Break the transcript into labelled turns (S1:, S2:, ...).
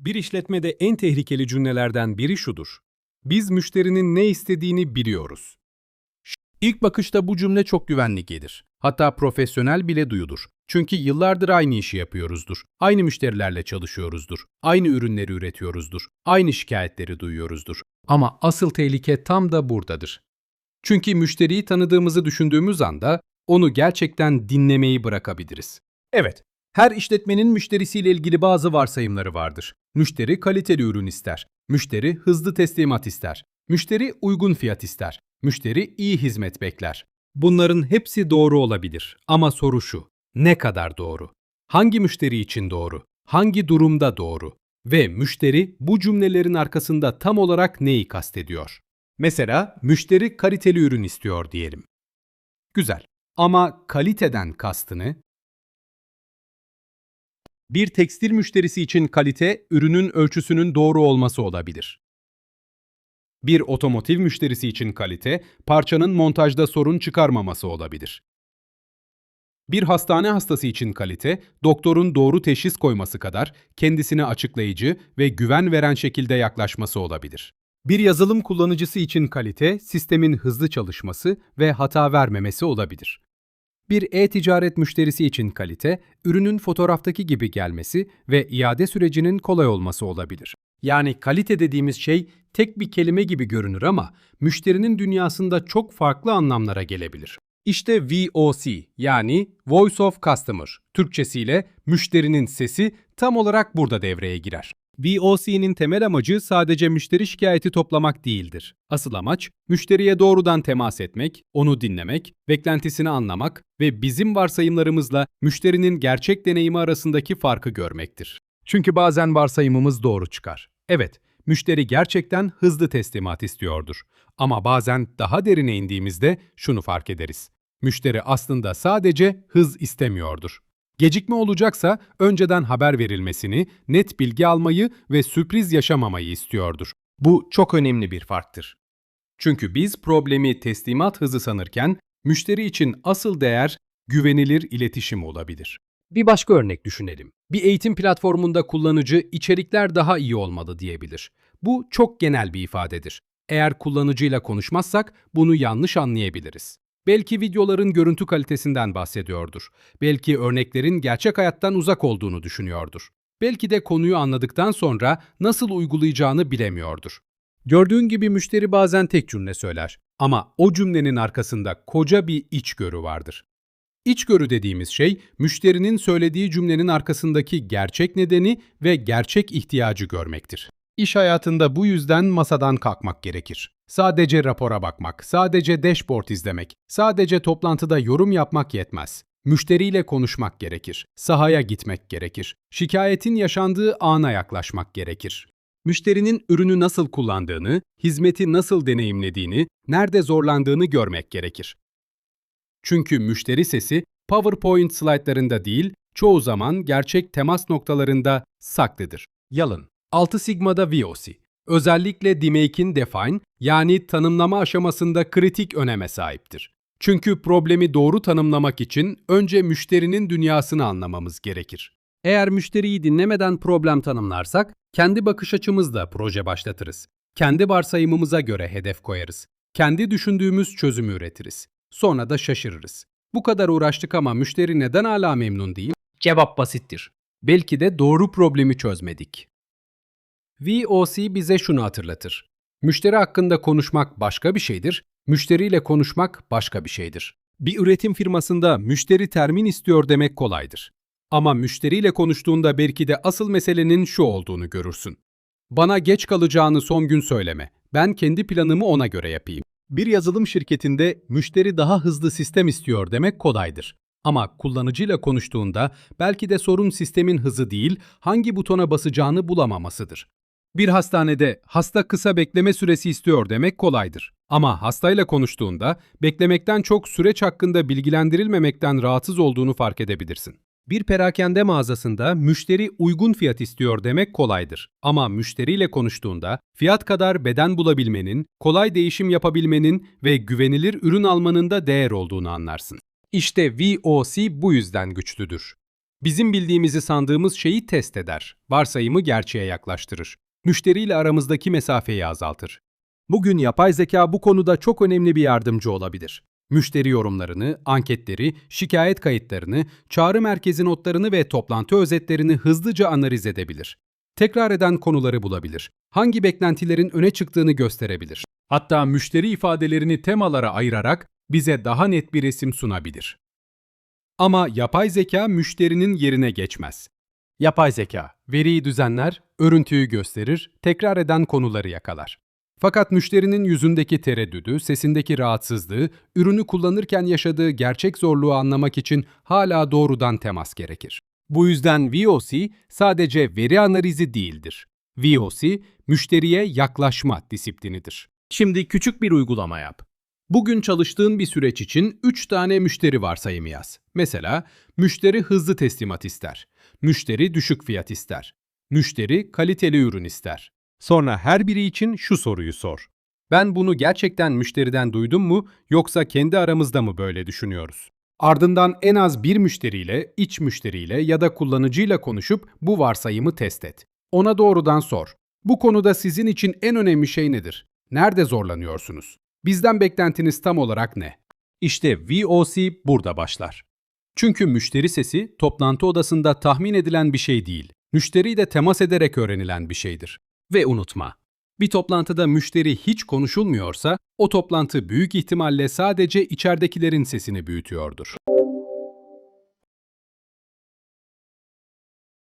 S1: Bir işletmede en tehlikeli cümlelerden biri şudur: biz müşterinin ne istediğini biliyoruz.
S2: İlk bakışta bu cümle çok güvenli gelir. Hatta profesyonel bile duyulur. Çünkü yıllardır aynı işi yapıyoruzdur. Aynı müşterilerle çalışıyoruzdur. Aynı ürünleri üretiyoruzdur. Aynı şikayetleri duyuyoruzdur. Ama asıl tehlike tam da buradadır. Çünkü müşteriyi tanıdığımızı düşündüğümüz anda onu gerçekten dinlemeyi bırakabiliriz. Evet, her işletmenin müşterisiyle ilgili bazı varsayımları vardır. Müşteri kaliteli ürün ister. Müşteri hızlı teslimat ister. Müşteri uygun fiyat ister. Müşteri iyi hizmet bekler.
S1: Bunların hepsi doğru olabilir ama soru şu: ne kadar doğru? Hangi müşteri için doğru? Hangi durumda doğru? Ve müşteri bu cümlelerin arkasında tam olarak neyi kastediyor? Mesela müşteri kaliteli ürün istiyor diyelim. Güzel. Ama kaliteden kastı ne? Bir tekstil müşterisi için kalite, ürünün ölçüsünün doğru olması olabilir. Bir otomotiv müşterisi için kalite, parçanın montajda sorun çıkarmaması olabilir. Bir hastane hastası için kalite, doktorun doğru teşhis koyması kadar kendisine açıklayıcı ve güven veren şekilde yaklaşması olabilir. Bir yazılım kullanıcısı için kalite, sistemin hızlı çalışması ve hata vermemesi olabilir. Bir e-ticaret müşterisi için kalite, ürünün fotoğraftaki gibi gelmesi ve iade sürecinin kolay olması olabilir. Yani kalite dediğimiz şey tek bir kelime gibi görünür ama müşterinin dünyasında çok farklı anlamlara gelebilir. İşte VOC yani Voice of Customer, Türkçesiyle müşterinin sesi tam olarak burada devreye girer. VOC'nin temel amacı sadece müşteri şikayeti toplamak değildir. Asıl amaç, müşteriye doğrudan temas etmek, onu dinlemek, beklentisini anlamak ve bizim varsayımlarımızla müşterinin gerçek deneyimi arasındaki farkı görmektir. Çünkü bazen varsayımımız doğru çıkar. Evet, müşteri gerçekten hızlı teslimat istiyordur. Ama bazen daha derine indiğimizde şunu fark ederiz: müşteri aslında sadece hız istemiyordur. Gecikme olacaksa önceden haber verilmesini, net bilgi almayı ve sürpriz yaşamamayı istiyordur. Bu çok önemli bir farktır. Çünkü biz problemi teslimat hızı sanırken, müşteri için asıl değer güvenilir iletişim olabilir. Bir başka örnek düşünelim. Bir eğitim platformunda kullanıcı içerikler daha iyi olmalı diyebilir. Bu çok genel bir ifadedir. Eğer kullanıcıyla konuşmazsak bunu yanlış anlayabiliriz. Belki videoların görüntü kalitesinden bahsediyordur. Belki örneklerin gerçek hayattan uzak olduğunu düşünüyordur. Belki de konuyu anladıktan sonra nasıl uygulayacağını bilemiyordur. Gördüğün gibi müşteri bazen tek cümle söyler ama o cümlenin arkasında koca bir içgörü vardır. İçgörü dediğimiz şey, müşterinin söylediği cümlenin arkasındaki gerçek nedeni ve gerçek ihtiyacı görmektir. İş hayatında bu yüzden masadan kalkmak gerekir. Sadece rapora bakmak, sadece dashboard izlemek, sadece toplantıda yorum yapmak yetmez. Müşteriyle konuşmak gerekir. Sahaya gitmek gerekir. Şikayetin yaşandığı ana yaklaşmak gerekir. Müşterinin ürünü nasıl kullandığını, hizmeti nasıl deneyimlediğini, nerede zorlandığını görmek gerekir. Çünkü müşteri sesi PowerPoint slaytlarında değil, çoğu zaman gerçek temas noktalarında saklıdır. Yalın. 6 Sigma'da VOC. Özellikle Demake'in Define yani tanımlama aşamasında kritik öneme sahiptir. Çünkü problemi doğru tanımlamak için önce müşterinin dünyasını anlamamız gerekir. Eğer müşteriyi dinlemeden problem tanımlarsak, kendi bakış açımızla proje başlatırız. Kendi varsayımımıza göre hedef koyarız. Kendi düşündüğümüz çözümü üretiriz. Sonra da şaşırırız. Bu kadar uğraştık ama müşteri neden hala memnun değil? Cevap basittir. Belki de doğru problemi çözmedik. VOC bize şunu hatırlatır: müşteri hakkında konuşmak başka bir şeydir, müşteriyle konuşmak başka bir şeydir. Bir üretim firmasında müşteri termin istiyor demek kolaydır. Ama müşteriyle konuştuğunda belki de asıl meselenin şu olduğunu görürsün: bana geç kalacağını son gün söyleme, ben kendi planımı ona göre yapayım. Bir yazılım şirketinde müşteri daha hızlı sistem istiyor demek kolaydır. Ama kullanıcıyla konuştuğunda belki de sorun sistemin hızı değil, hangi butona basacağını bulamamasıdır. Bir hastanede hasta kısa bekleme süresi istiyor demek kolaydır. Ama hastayla konuştuğunda beklemekten çok süreç hakkında bilgilendirilmemekten rahatsız olduğunu fark edebilirsin. Bir perakende mağazasında müşteri uygun fiyat istiyor demek kolaydır. Ama müşteriyle konuştuğunda fiyat kadar beden bulabilmenin, kolay değişim yapabilmenin ve güvenilir ürün almanın da değer olduğunu anlarsın. İşte VOC bu yüzden güçlüdür. Bizim bildiğimizi sandığımız şeyi test eder, varsayımı gerçeğe yaklaştırır, müşteriyle aramızdaki mesafeyi azaltır. Bugün yapay zeka bu konuda çok önemli bir yardımcı olabilir. Müşteri yorumlarını, anketleri, şikayet kayıtlarını, çağrı merkezi notlarını ve toplantı özetlerini hızlıca analiz edebilir. Tekrar eden konuları bulabilir. Hangi beklentilerin öne çıktığını gösterebilir. Hatta müşteri ifadelerini temalara ayırarak bize daha net bir resim sunabilir. Ama yapay zeka müşterinin yerine geçmez. Yapay zeka, veriyi düzenler, örüntüyü gösterir, tekrar eden konuları yakalar. Fakat müşterinin yüzündeki tereddüdü, sesindeki rahatsızlığı, ürünü kullanırken yaşadığı gerçek zorluğu anlamak için hala doğrudan temas gerekir. Bu yüzden VOC sadece veri analizi değildir. VOC, müşteriye yaklaşma disiplinidir. Şimdi küçük bir uygulama yap. Bugün çalıştığın bir süreç için 3 tane müşteri varsayımı yaz. Mesela, müşteri hızlı teslimat ister. Müşteri düşük fiyat ister. Müşteri kaliteli ürün ister. Sonra her biri için şu soruyu sor. Ben bunu gerçekten müşteriden duydum mu yoksa kendi aramızda mı böyle düşünüyoruz? Ardından en az bir müşteriyle, iç müşteriyle ya da kullanıcıyla konuşup bu varsayımı test et. Ona doğrudan sor. Bu konuda sizin için en önemli şey nedir? Nerede zorlanıyorsunuz? Bizden beklentiniz tam olarak ne? İşte VOC burada başlar. Çünkü müşteri sesi toplantı odasında tahmin edilen bir şey değil. Müşteriyle temas ederek öğrenilen bir şeydir. Ve unutma, bir toplantıda müşteri hiç konuşulmuyorsa o toplantı büyük ihtimalle sadece içeridekilerin sesini büyütüyordur.